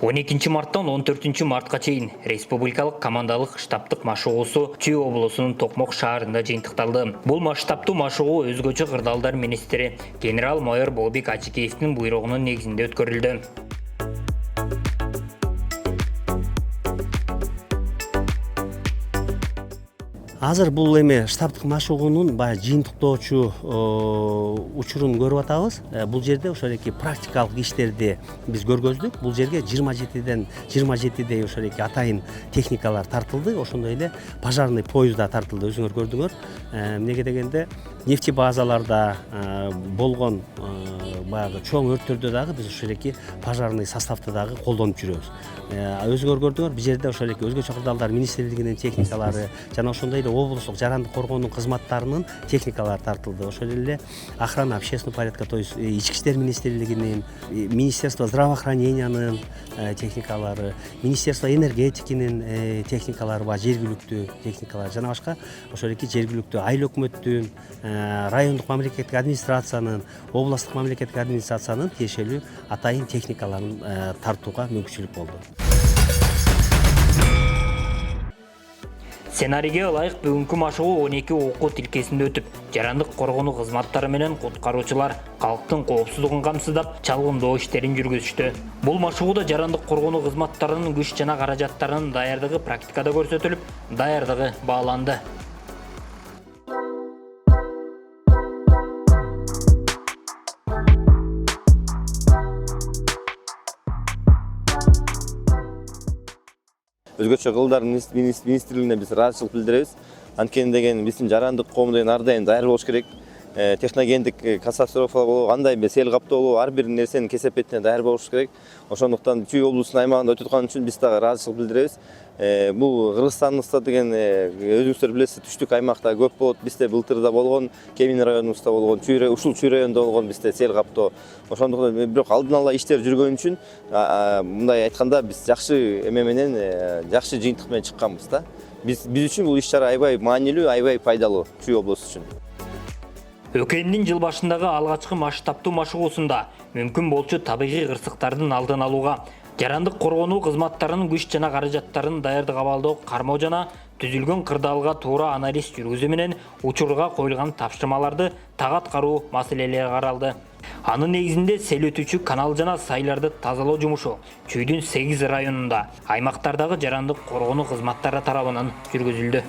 12 марттан 14 мартка чейин республикалык командалык штабтык машыгуусу Чүй облусунун Токмок шаарында жыйынтыкталды. Бул масштабтуу машыгуу өзгөчө кырдаалдар министри генерал-майор Болбек Ачыкеевдин буйругунун негизинде өткөрүлдү. Азыр бул эме штабтык машыгуунун баягы жыйынтыктоочу учурун көрүп атабыз. Бул жерде ошол эки практикалык иштерди биз көргөздүк. Бул жерге 27дей ошол эки атайын техникалар тартылды. Ошондой эле пожарный поезд да тартылды. Өзүңөр көрдүңөр. Эмнеге дегенде нефтебазаларда болгон баягы чоң өрттөрдө дагы биз ошол эки пожарный составты дагы колдонуп жүрөбүз. Өзүңөр көрдүңөр, бул жерде ошол эки өзгөчө кырдаалдар министрлигинин техникалары жана ошондой эле облустук жарандык коргоонун кызматтарынын техникалары тартылды. Ошол эле охрана общественного порядка, то есть ички иштер министрлигинин, министерство здравоохранениянын техникалары, министерство энергетикинин техникалары бар, жергиликтүү техникалар жана башка ошол эки жергиликтүү айыл өкмөттүн, райондук мамлекеттик администрациянын, областтык мамлекеттик администрациянын тиешелүү атайын техникаларын тартууга мүмкүнчүлүк болду. Сценарийге ылайык бүгүнкү машыгуу 12 окуу тилкесинде өтүп, жарандык коргонуу кызматтары менен куткаруучулар калктын коопсуздугун камсыздап, чалгындоо иштерин жүргүзүштү. Бул машыгууда жарандык коргонуу кызматтарынын күч жана каражаттарынын даярдыгы практикада көрсөтүлүп, даярдыгы бааланды. Өзгөчө кылдар министрлигине биз ыраазычылык билдиребиз. Анткени деген биздин жарандык коом деген ар дайым даяр болуш керек. Техногендик катастрофа болобу, андай сел каптоо болобу, ар бир нерсенин кесепетине даяр болуш керек. Ошондуктан Чүй облусунун аймагында өтүп аткан үчүн биз дагы ыраазычылык билдиребиз. Бул Кыргызстандыкта деген өзүңүздөр билесиз, түштүк аймакта көп болот. Бизде былтыр да болгон, Кемин районубузда болгон, ушул Чүй районунда болгон бизде сел каптоо. Ошондуктан бирок алдын ала иштер жүргөн үчүн мындай айтканда биз жакшы эме менен, жакшы жыйынтык менен чыкканбыз да. Биз үчүн бул иш чара аябай маанилүү, аябай пайдалуу Чүй облусу үчүн. ÖKN'дин жыл башындагы алгачкы масштабтуу машыгуусунда мүмкүн болчу табигый кырсыктардын алдын алууга, жарандык коргонуу кызматтарынын күч жана каражаттарынын даярдык абалдоо кармоо жана түзүлгөн кырдаалга туура анализ жүргүзүү менен учурга коюлган тапшырмаларды так аткаруу маселелери каралды. Анын негизинде сел өтүүчү канал жана сайларды тазалоо жумушу Чүйдүн 8 районунда аймактардагы жарандык коргонуу кызматтары тарабынан жүргүзүлдү.